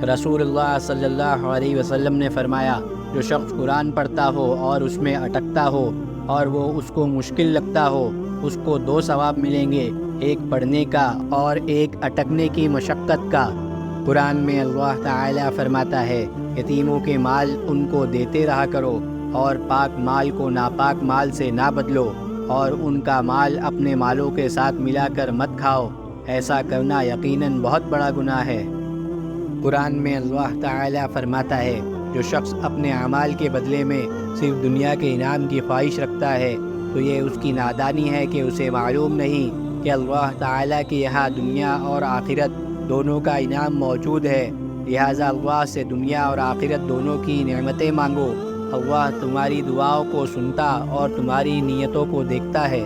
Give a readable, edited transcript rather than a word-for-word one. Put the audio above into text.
رسول اللہ صلی اللہ علیہ وسلم نے فرمایا، جو شخص قرآن پڑھتا ہو اور اس میں اٹکتا ہو اور وہ اس کو مشکل لگتا ہو، اس کو 2 ثواب ملیں گے، ایک پڑھنے کا اور ایک اٹکنے کی مشقت کا۔ قرآن میں اللہ تعالیٰ فرماتا ہے، یتیموں کے مال ان کو دیتے رہا کرو اور پاک مال کو ناپاک مال سے نہ بدلو، اور ان کا مال اپنے مالوں کے ساتھ ملا کر مت کھاؤ، ایسا کرنا یقیناً بہت بڑا گناہ ہے۔ قرآن میں اللہ تعالیٰ فرماتا ہے، جو شخص اپنے اعمال کے بدلے میں صرف دنیا کے انعام کی خواہش رکھتا ہے تو یہ اس کی نادانی ہے کہ اسے معلوم نہیں کہ اللہ تعالیٰ کے یہاں دنیا اور آخرت دونوں کا انعام موجود ہے، لہٰذا اللہ سے دنیا اور آخرت دونوں کی نعمتیں مانگو، اللہ تمہاری دعاؤں کو سنتا اور تمہاری نیتوں کو دیکھتا ہے۔